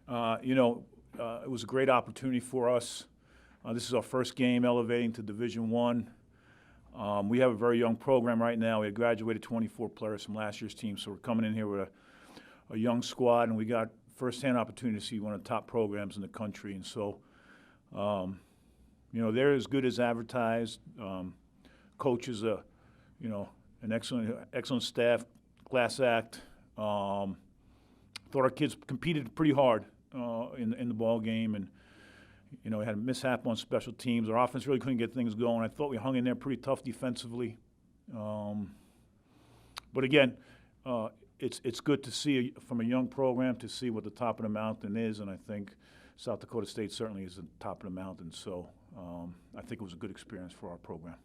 It was a great opportunity for us. This is our first game elevating to Division I. We have a very young program right now. We had graduated 24 players from last year's team, so we're coming in here with a young squad, and we got first-hand opportunity to see one of the top programs in the country. And so, they're as good as advertised. Coach is an excellent staff, class act. Thought our kids competed pretty hard in the ball game, and we had a mishap on special teams. Our offense really couldn't get things going. I thought we hung in there pretty tough defensively. But again, it's good to see from a young program to see what the top of the mountain is, and I think South Dakota State certainly is the top of the mountain. So I think it was a good experience for our program.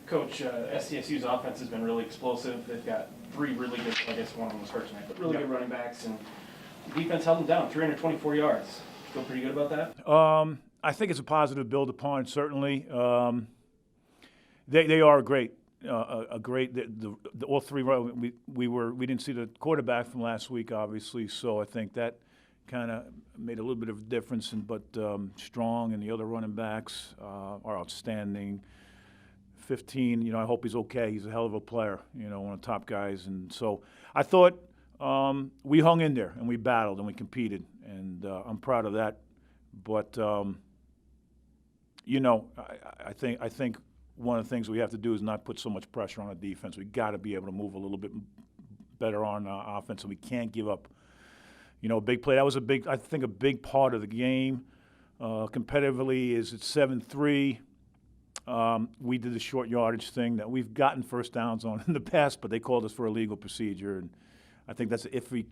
Coach, SDSU's offense has been really explosive. They've got three really good, I guess one of them was hurt tonight, but really good running backs, and the defense held them down, 324 yards. Feel pretty good about that? I think it's a positive build upon, certainly. They are great. All three. We didn't see the quarterback from last week, obviously, so I think that kind of made a little bit of a difference. But Strong and the other running backs are outstanding. 15, I hope he's okay. He's a hell of a player, one of the top guys. And so I thought we hung in there and we battled and we competed, and I'm proud of that. But I think one of the things we have to do is not put so much pressure on the defense. We got to be able to move a little bit better on offense, and we can't give up, a big play. That was a big part of the game. Competitively, is it's 7-3. We did the short yardage thing that we've gotten first downs on in the past, but they called us for a legal procedure, and I think that's if we,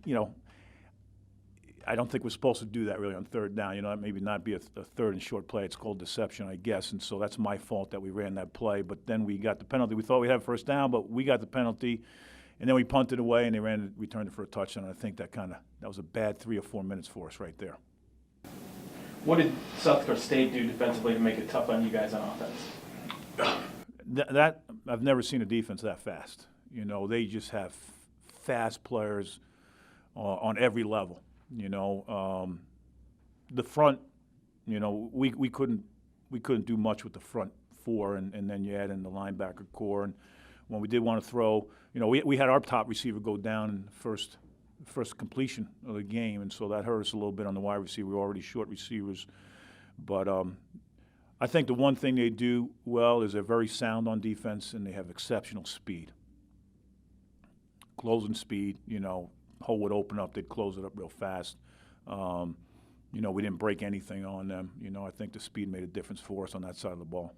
I don't think we're supposed to do that really on third down. Maybe not be a third and short play. It's called deception, I guess, and so that's my fault that we ran that play. But then we got the penalty. We thought we had first down, but we got the penalty, and then we punted away, and they returned it for a touchdown. And I think that was a bad 3 or 4 minutes for us right there. What did South Dakota State do defensively to make it tough on you guys on offense? That I've never seen a defense that fast. They just have fast players on every level. The front, we couldn't do much with the front four, and then you add in the linebacker core. And when we did want to throw, we had our top receiver go down in the first completion of the game, and so that hurt us a little bit on the wide receiver. We were already short receivers, but I think the one thing they do well is they're very sound on defense, and they have exceptional speed. Closing speed, hole would open up, they'd close it up real fast. We didn't break anything on them. I think the speed made a difference for us on that side of the ball.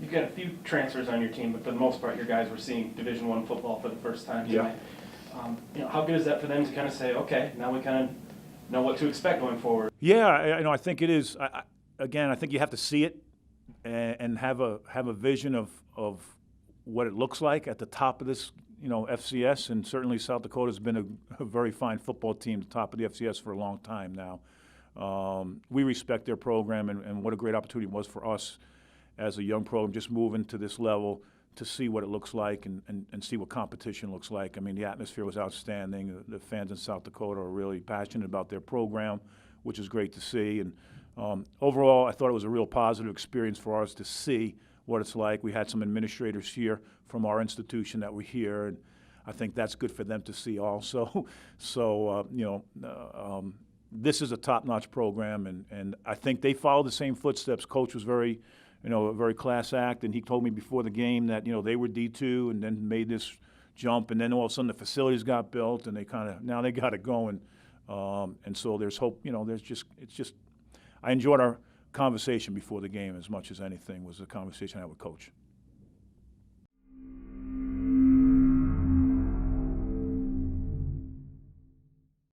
You've got a few transfers on your team, but for the most part, your guys were seeing Division I football for the first time tonight. Yeah. How good is that for them to kind of say, okay, now we kind of know what to expect going forward? Yeah, I think it is. I think you have to see it and have a vision of what it looks like at the top of this, FCS, and certainly South Dakota has been a very fine football team, the top of the FCS for a long time now. We respect their program, and what a great opportunity it was for us as a young program just moving to this level to see what it looks like and see what competition looks like. I mean, the atmosphere was outstanding. The fans in South Dakota are really passionate about their program, which is great to see. And overall, I thought it was a real positive experience for us to see what it's like. We had some administrators here from our institution that were here, and I think that's good for them to see also. So, this is a top-notch program, and I think they follow the same footsteps. Coach was very class act, and he told me before the game that, they were D2 and then made this jump, and then all of a sudden the facilities got built, and now they got it going. And so there's hope, I enjoyed our conversation before the game as much as anything was the conversation I had with Coach.